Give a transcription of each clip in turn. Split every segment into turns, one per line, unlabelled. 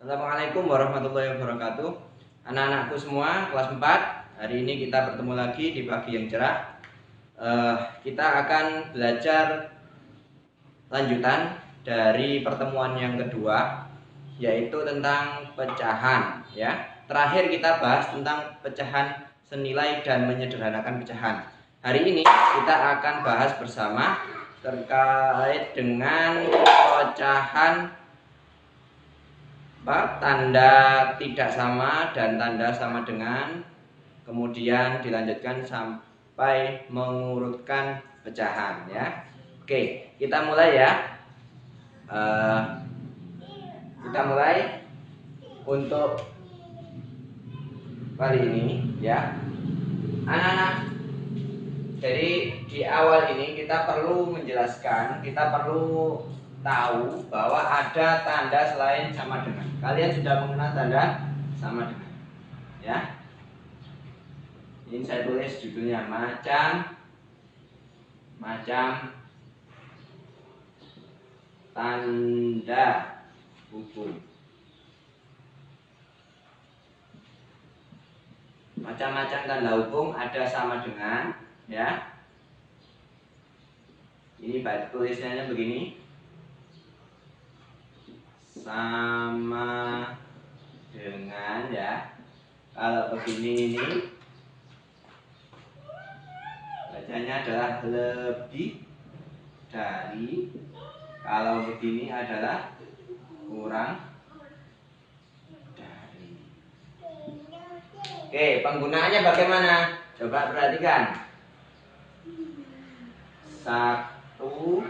Assalamualaikum warahmatullahi wabarakatuh. Anak-anakku semua kelas 4. Hari ini kita bertemu lagi di pagi yang cerah. Kita akan belajar lanjutan dari pertemuan yang kedua, yaitu tentang pecahan ya. Terakhir kita bahas tentang pecahan senilai dan menyederhanakan pecahan. Hari ini kita akan bahas bersama terkait dengan pecahan tanda tidak sama dan tanda sama dengan, kemudian dilanjutkan sampai mengurutkan pecahan ya. Oke, kita mulai ya. Kita mulai untuk kali ini ya, anak-anak. Jadi di awal ini kita perlu menjelaskan, kita perlu tahu bahwa ada tanda selain sama dengan. Kalian sudah mengenal tanda sama dengan ya. Ini saya tulis judulnya macam tanda hubung. Macam-macam tanda hubung ada sama dengan ya. Ini baik tulisannya begini, sama dengan ya. Kalau begini ini bacanya adalah lebih dari, kalau begini adalah kurang dari. Oke, penggunaannya bagaimana? Coba perhatikan. 1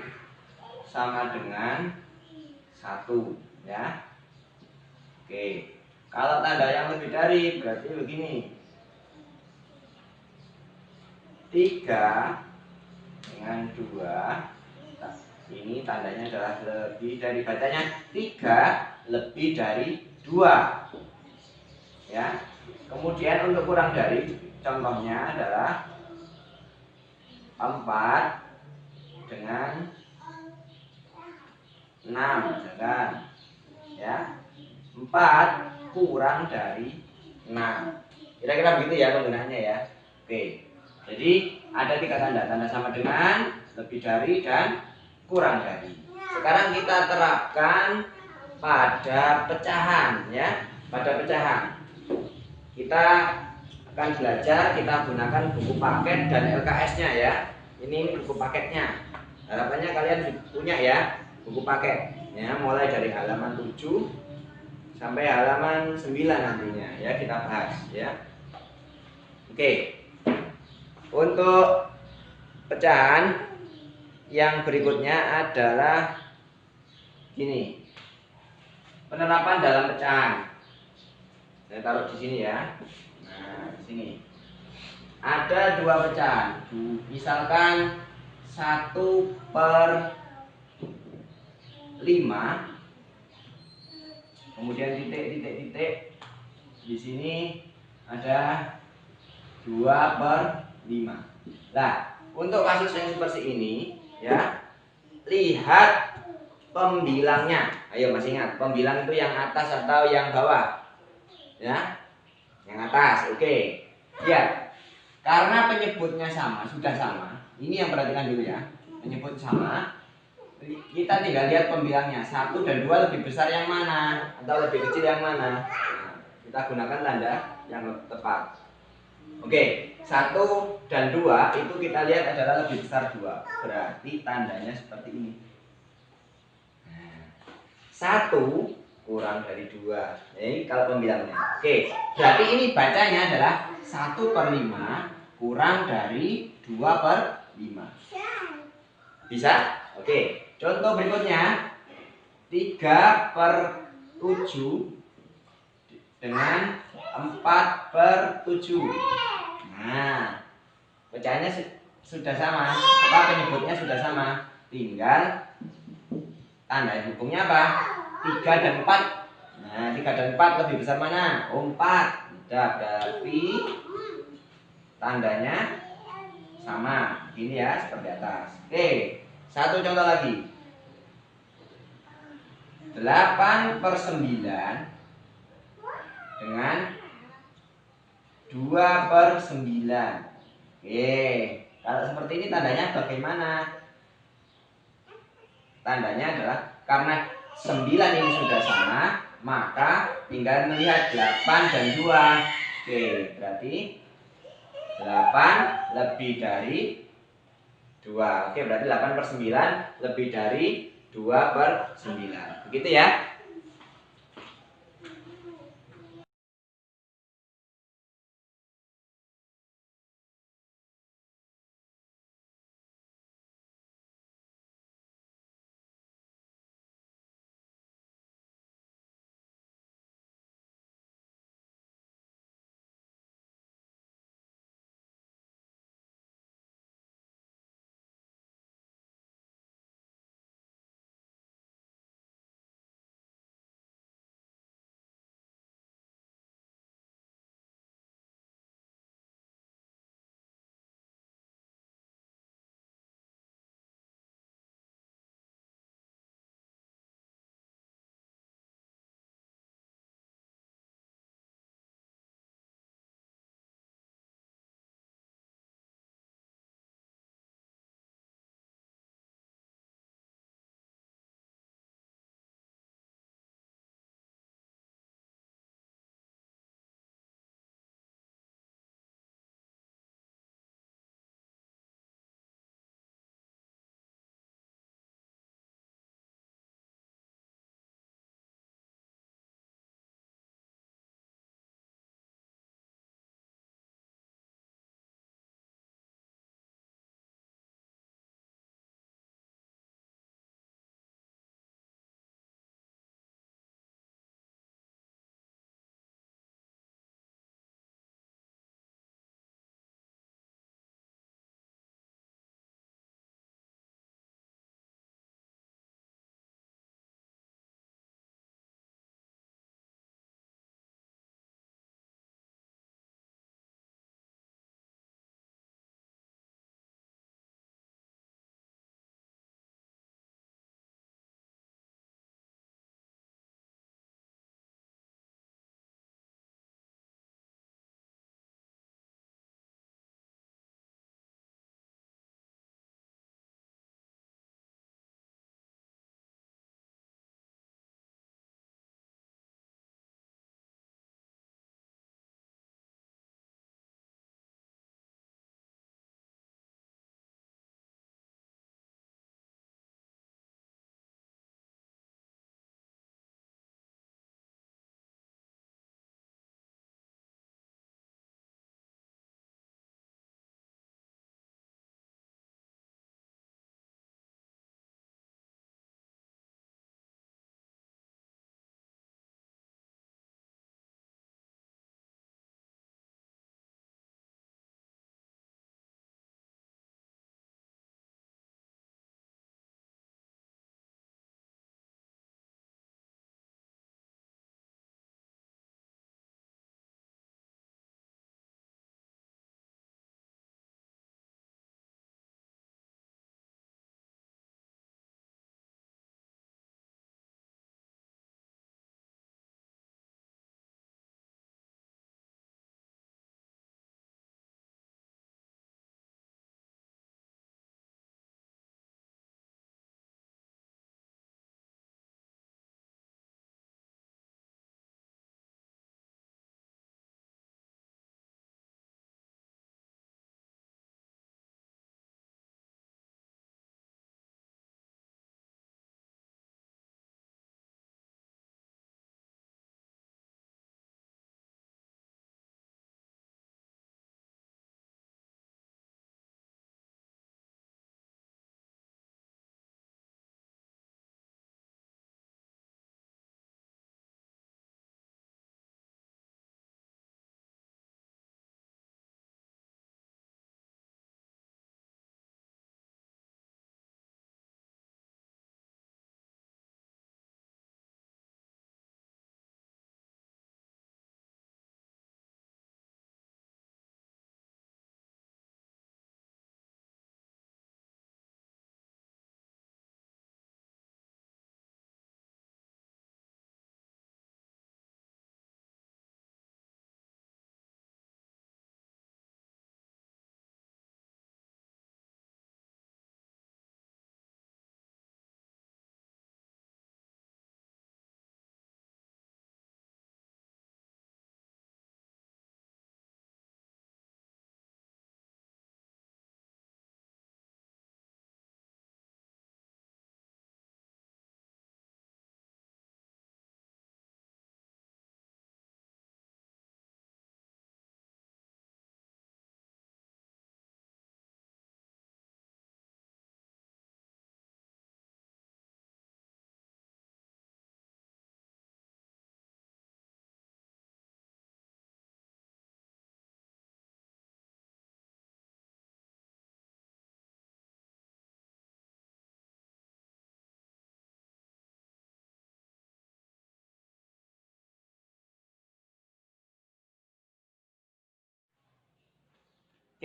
sama dengan 1 ya. Oke, kalau tanda yang lebih dari berarti begini, 3 dengan 2. Ini tandanya adalah lebih dari, bacanya 3 lebih dari 2 ya. Kemudian untuk kurang dari, contohnya adalah 4 dengan 6 misalkan ya. 4 kurang dari 6. Kira-kira begitu ya penggunaannya ya. Oke, jadi ada 3 tanda, tanda sama dengan, lebih dari, dan kurang dari. Sekarang kita terapkan pada pecahan ya. Pada pecahan kita akan belajar, kita gunakan buku paket dan LKS-nya ya. Ini buku paketnya. Harapannya kalian punya ya buku paket ya, mulai dari halaman 7 sampai halaman 9 nantinya ya kita bahas ya. Oke. Untuk pecahan yang berikutnya adalah gini. Penerapan dalam pecahan. Saya taruh di sini ya. Nah, di sini. Ada 2 pecahan. Misalkan 1/5, kemudian titik. Di sini ada 2/5. Nah, untuk kasus yang seperti ini ya, lihat pembilangnya. Ayo masih ingat, pembilang itu yang atas atau yang bawah ya? Yang atas. Oke. Lihat, karena penyebutnya sama, sudah sama. Ini yang perhatikan dulu ya. Penyebut sama, kita tinggal lihat pembilangnya. 1 dan 2 lebih besar yang mana, atau lebih kecil yang mana. Nah, kita gunakan tanda yang tepat. Oke, 1 dan 2 itu kita lihat adalah lebih besar 2. Berarti tandanya seperti ini. 1 kurang dari 2. Ini kalau pembilangnya. Oke, berarti ini bacanya adalah 1/5 kurang dari 2/5. Bisa? Oke, contoh berikutnya 3/7 dengan 4/7. Nah, pecahannya sudah sama, apa penyebutnya sudah sama, tinggal tanda hubungnya apa? 3 dan 4. Nah, 3 dan 4 lebih besar mana? 4. Udah, berarti tandanya sama. Ini ya, seperti atas. Oke, satu contoh lagi. 8/9 dengan 2/9. Oke, kalau seperti ini tandanya bagaimana? Tandanya adalah karena 9 ini sudah sama, maka tinggal melihat 8 dan 2. Oke, berarti 8 lebih dari 2. Oke, berarti 8/9 lebih dari 2/9. Begitu ya.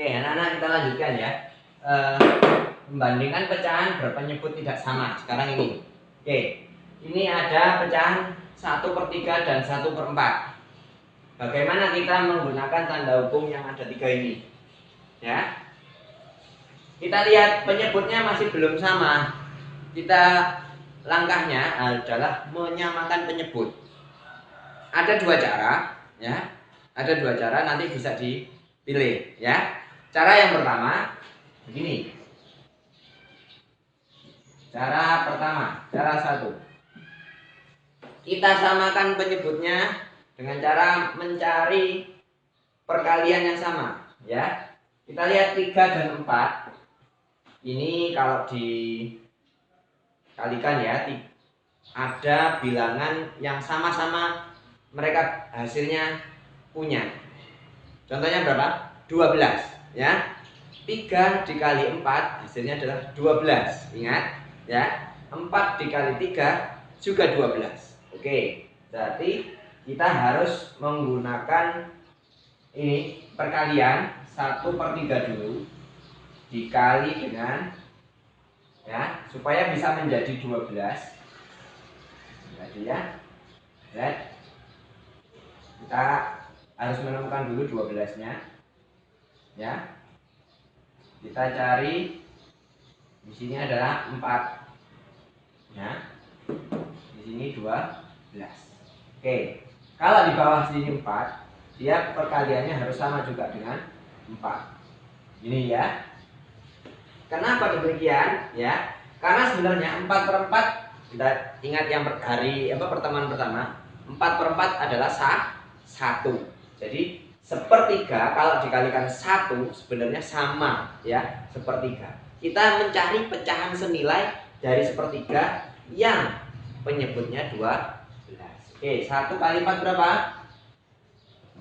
Oke, anak-anak kita lanjutkan ya. Membandingkan pecahan berpenyebut tidak sama. Sekarang ini. Oke, ini ada pecahan 1/3 dan 1/4. Bagaimana kita menggunakan tanda hukum yang ada 3 ini? Ya. Kita lihat penyebutnya masih belum sama. Langkahnya adalah menyamakan penyebut. Ada 2 cara, ya. Ada 2 cara, nanti bisa dipilih, ya. Cara yang pertama begini. Cara pertama, cara 1. Kita samakan penyebutnya dengan cara mencari perkalian yang sama, ya. Kita lihat 3 dan 4. Ini kalau dikalikan ya, ada bilangan yang sama-sama mereka hasilnya punya. Contohnya berapa? 12, ya. 3 dikali 4 hasilnya adalah 12. Ingat, ya. 4 dikali 3 juga 12. Oke, berarti kita harus menggunakan ini perkalian 1/3 dulu dikali dengan, ya, supaya bisa menjadi 12. Jadi ya, lihat, kita harus menemukan dulu 12-nya, ya. Kita cari, di sini adalah 4, ya. Di sini 12. Oke, kalau di bawah sini 4, dia perkaliannya harus sama juga dengan 4. Ini ya. Kenapa demikian? Ya, karena sebenarnya 4/4, kita ingat yang pertemuan pertama, 4/4 adalah 1. Jadi 1/3 kalau dikalikan 1 sebenarnya sama, ya, 1/3. Kita mencari pecahan senilai dari 1/3 yang penyebutnya 12. Oke, 1 kali 4 berapa?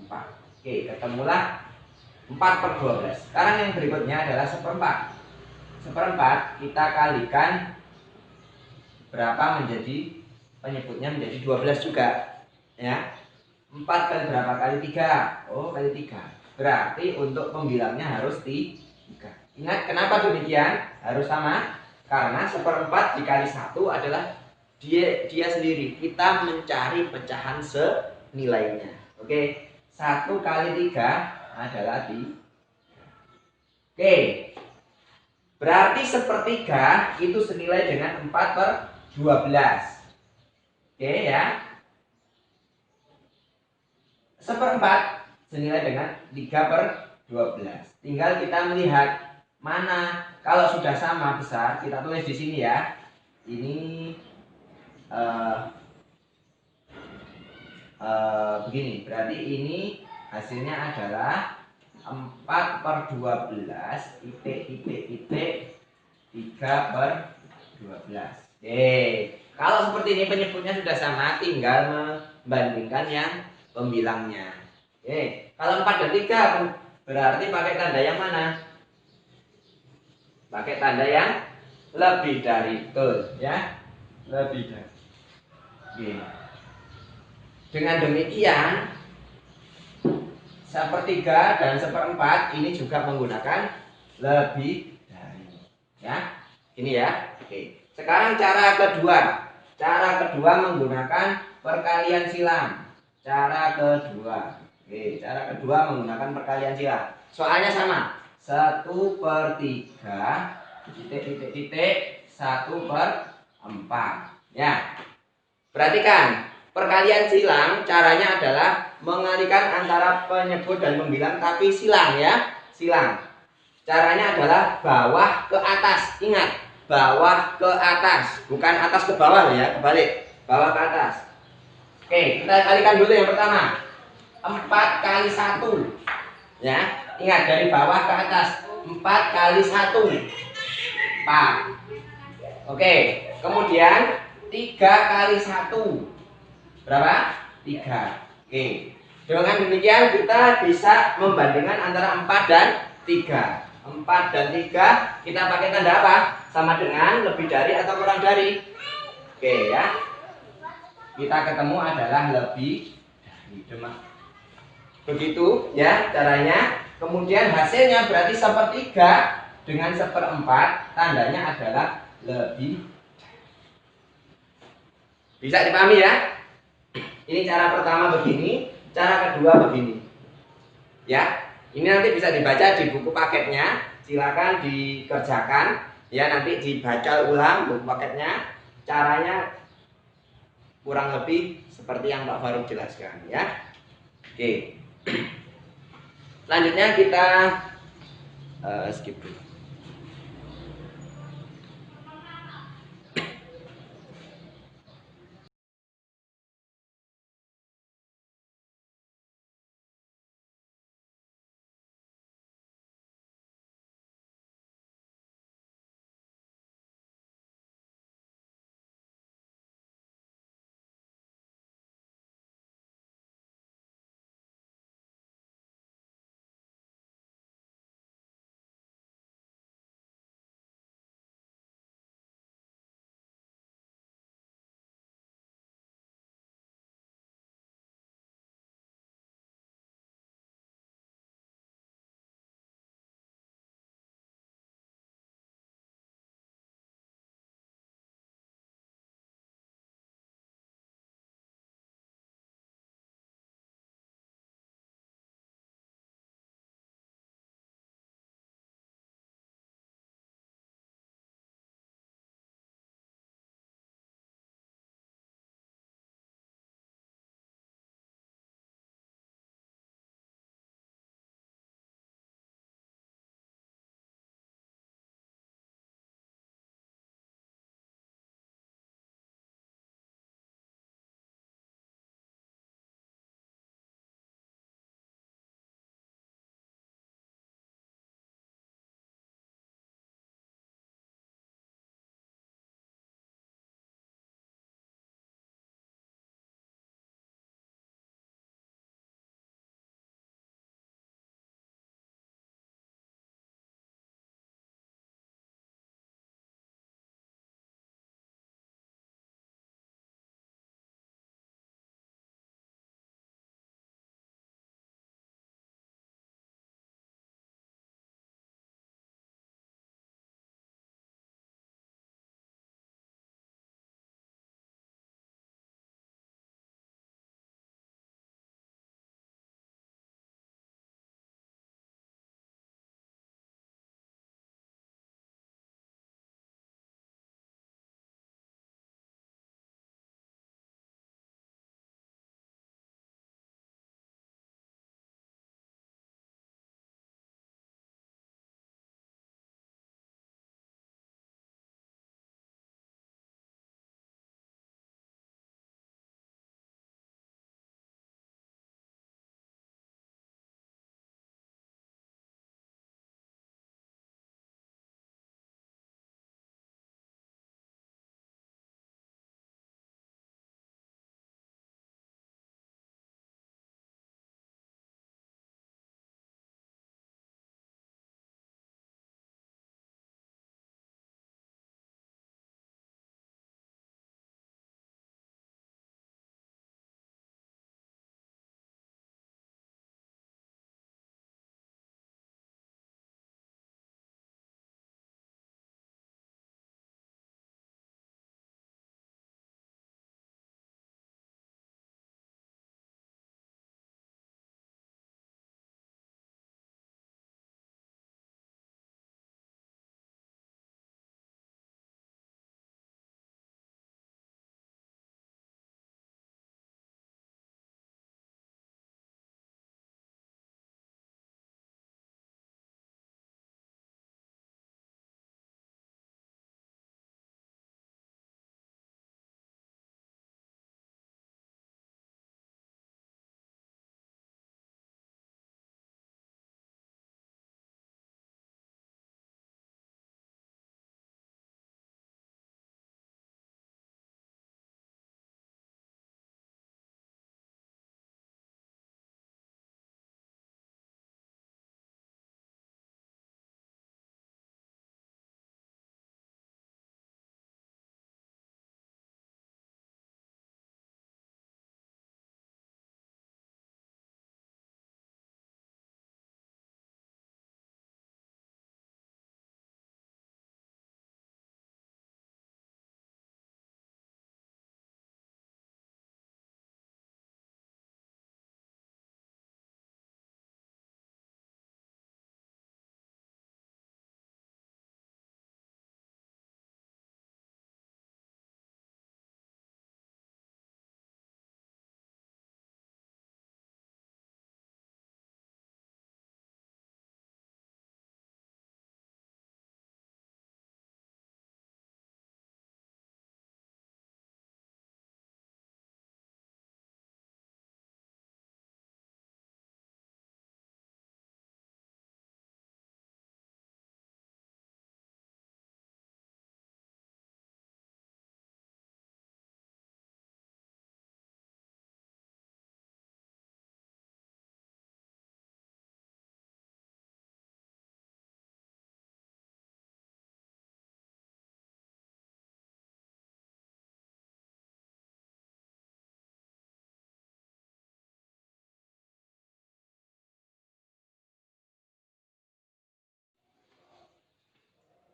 4. Oke, ketemulah 4/12. Sekarang yang berikutnya adalah 1/4. 1/4 kita kalikan berapa menjadi penyebutnya menjadi 12 juga, ya. 4 kali berapa? Kali 3. Oh, kali 3. Berarti untuk pembilangnya harus 3. Ingat kenapa demikian? Harus sama. Karena 1/4 dikali 1 adalah dia sendiri. Kita mencari pecahan senilainya. Oke. 1 kali 3 adalah 3. Oke. Berarti 1/3 itu senilai dengan 4/12. Oke ya. 1/4 senilai dengan 3/12. Tinggal kita melihat mana, kalau sudah sama besar, kita tulis di sini ya. Ini begini, berarti ini hasilnya adalah 4/12 titik 3/12. Oke, kalau seperti ini penyebutnya sudah sama, tinggal membandingkan yang pembilangnya. Oke, kalau 4 dan 3 berarti pakai tanda yang mana? Pakai tanda yang lebih dari, betul ya, lebih dari. Oke. Dengan demikian 1/3 dan 1/4 ini juga menggunakan lebih dari, ya. Ini ya. Oke. Sekarang cara kedua. Cara kedua menggunakan perkalian silang. Cara kedua. Oke, cara kedua menggunakan perkalian silang. Soalnya sama. 1/3 titik 1/4. Ya. Perhatikan. Perkalian silang caranya adalah mengalihkan antara penyebut dan pembilang, tapi silang ya, silang. Caranya adalah bawah ke atas. Ingat, bawah ke atas, bukan atas ke bawah ya, kebalik. Bawah ke atas. Oke, kita kalikan dulu yang pertama. 4 kali 1. Ya, ingat dari bawah ke atas. 4 kali 1. 4. Oke, kemudian 3 kali 1. Berapa? 3. Oke. Dengan demikian kita bisa membandingkan antara 4 dan 3. 4 dan 3 kita pakai tanda apa? Sama dengan lebih dari atau kurang dari. Oke ya. Kita ketemu adalah lebih dari. Begitu ya caranya. Kemudian hasilnya berarti sepertiga dengan seperempat, tandanya adalah lebih. Bisa dipahami ya? Ini cara pertama begini, cara kedua begini. Ya, ini nanti bisa dibaca di buku paketnya. Silakan dikerjakan. Ya, nanti dibaca ulang buku paketnya. Caranya kurang lebih seperti yang Pak Faruk jelaskan ya. Oke. Selanjutnya kita skip dulu.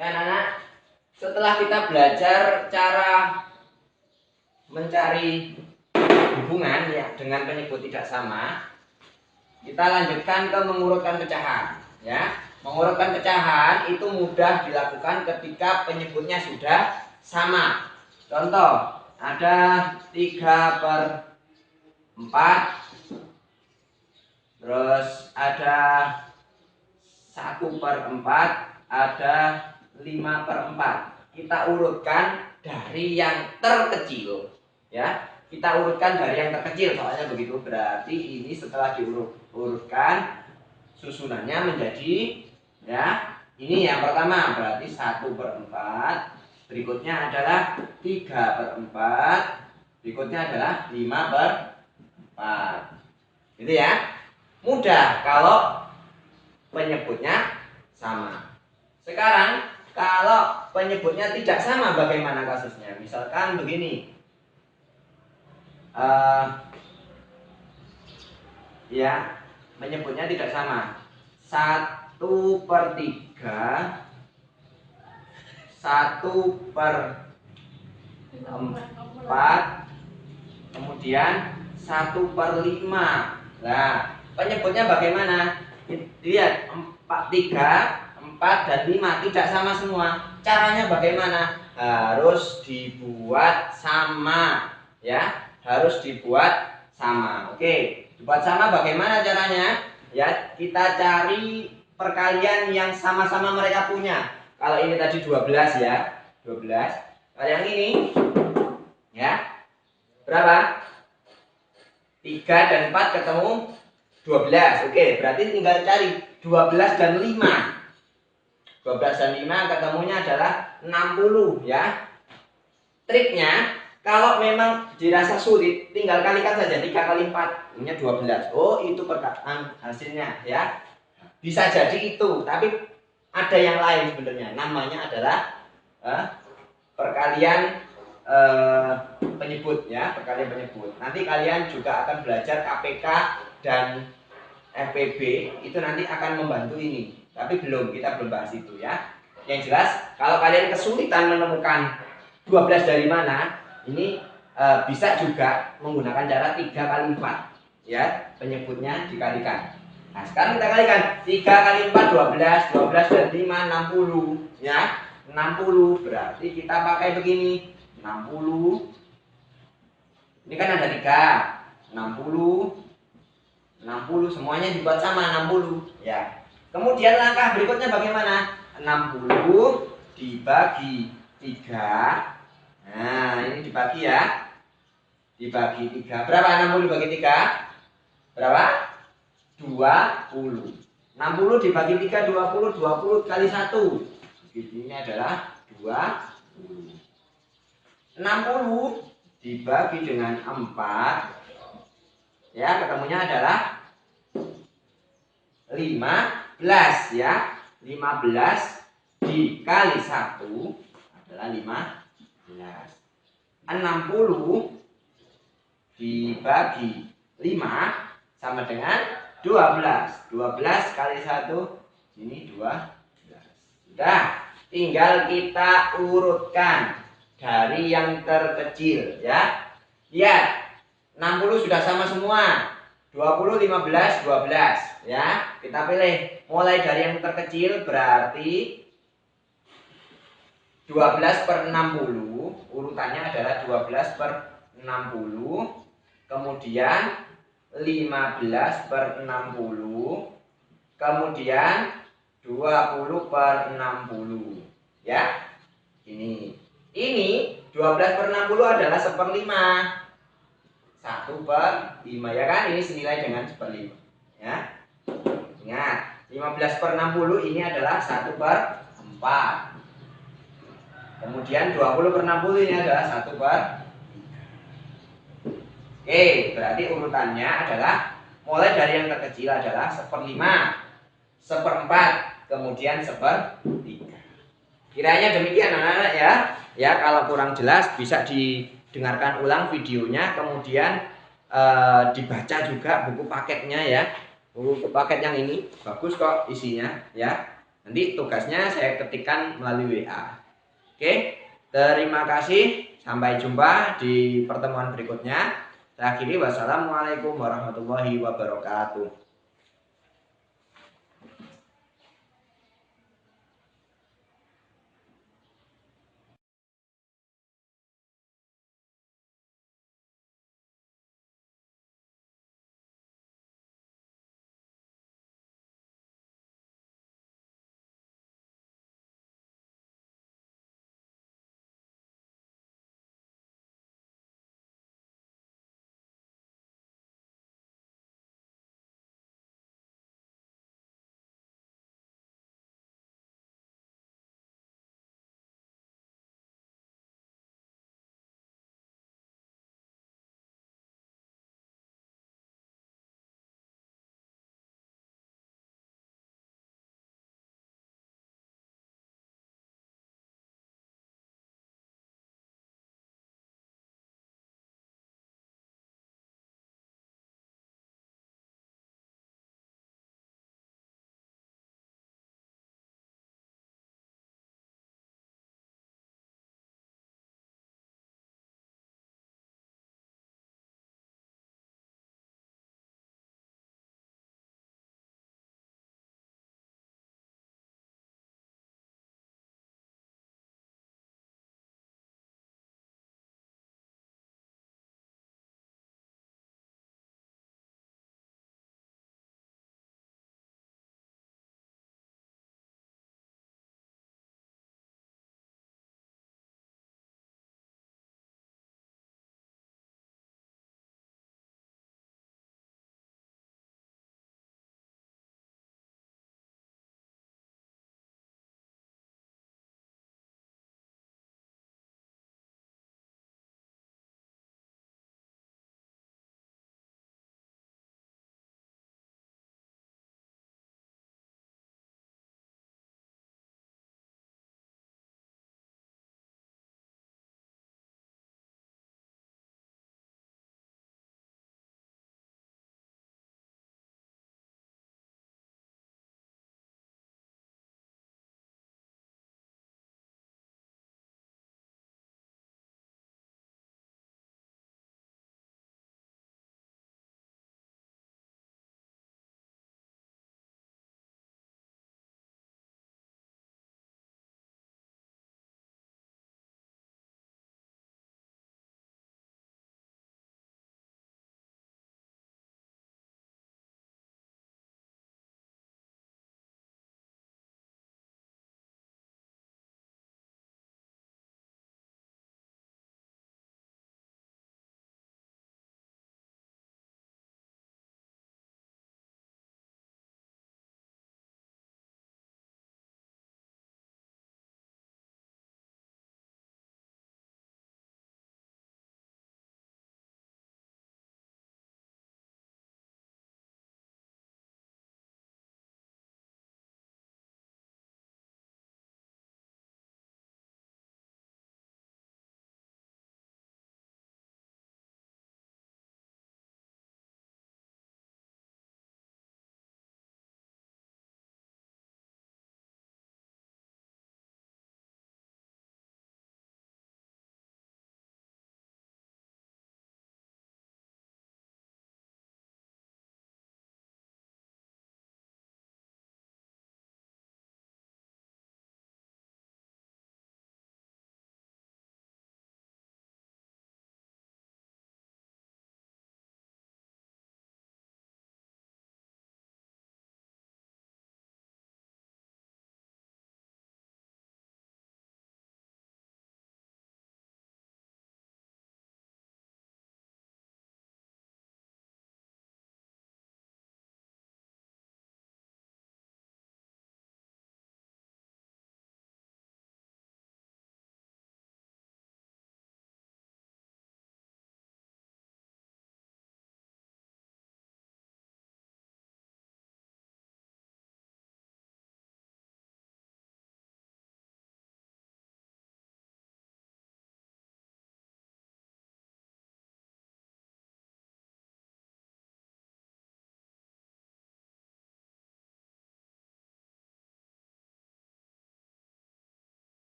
Ya anak-anak, setelah kita belajar cara mencari hubungan ya dengan penyebut tidak sama, kita lanjutkan ke mengurutkan pecahan ya. Mengurutkan pecahan itu mudah dilakukan ketika penyebutnya sudah sama. Contoh, ada 3/4, terus ada 1/4, ada 5/4. Kita urutkan dari yang terkecil ya. Kita urutkan dari yang terkecil, soalnya begitu. Berarti ini setelah diurutkan susunannya menjadi ya, ini yang pertama berarti 1/4, berikutnya adalah 3/4, berikutnya adalah 5/4. Gitu ya. Mudah kalau penyebutnya sama. Sekarang kalau penyebutnya tidak sama, bagaimana kasusnya? Misalkan begini, ya, penyebutnya tidak sama. 1/3, 1/4, kemudian 1/5. Nah, penyebutnya bagaimana? Lihat, 3, 4, dan 5 tidak sama semua. Caranya bagaimana? Harus dibuat sama ya, harus dibuat sama. Oke, dibuat sama bagaimana caranya? Ya, kita cari perkalian yang sama-sama mereka punya. Kalau ini tadi 12 ya, 12. Kalau yang ini ya, berapa? 3 dan 4 ketemu 12. Oke, berarti tinggal cari 12 dan 5. 12 dan 5 ketemunya adalah 60 ya. Triknya, kalau memang dirasa sulit, tinggal kalikan saja 3 kali 4, ini 12. Oh, itu perkataan hasilnya ya. Bisa jadi itu, tapi ada yang lain sebenarnya. Namanya adalah perkalian penyebut ya, perkalian penyebut. Nanti kalian juga akan belajar KPK dan FPB, itu nanti akan membantu ini. Tapi kita belum bahas itu ya. Yang jelas, kalau kalian kesulitan menemukan 12 dari mana, ini bisa juga menggunakan cara 3 kali 4 ya, penyebutnya dikalikan. Nah, sekarang kita kalikan 3 kali 4 12, 12 dan 5 60 ya. 60 berarti kita pakai begini, 60. Ini kan ada 3, 60 semuanya dibuat sama 60 ya. Kemudian langkah berikutnya bagaimana? 60 dibagi 3. Nah, ini dibagi ya. Dibagi 3. Berapa 60 dibagi 3? Berapa? 20. 60 dibagi 3 20, 20 kali 1. Ini adalah 20. 60 dibagi dengan 4 ya, ketemunya adalah 15 ya. 15 dikali 1 adalah 15. 60 dibagi 5 sama dengan 12. 12 kali 1 ini 12. Sudah, tinggal kita urutkan dari yang terkecil ya. Lihat, 60 sudah sama semua. 20, 15, 12 ya. Kita pilih mulai dari yang terkecil, berarti 12/60. Urutannya adalah 12/60. Kemudian 15/60. Kemudian 20/60 ya. Ini 12/60 adalah 1/5. 1/5 ya kan, ini senilai dengan 1/5 ya. Ingat, 15/60 ini adalah 1/4. Kemudian 20/60 ini adalah 1/3. Oke, berarti urutannya adalah mulai dari yang terkecil adalah 1/5, 1/4, kemudian 1/3. Kiranya demikian anak-anak ya. Ya, kalau kurang jelas bisa didengarkan ulang videonya, kemudian dibaca juga buku paketnya ya. Buku paket yang ini bagus kok isinya ya. Nanti tugasnya saya ketikkan melalui WA. Oke, terima kasih. Sampai jumpa di pertemuan berikutnya. Saya akhiri, wassalamualaikum warahmatullahi wabarakatuh.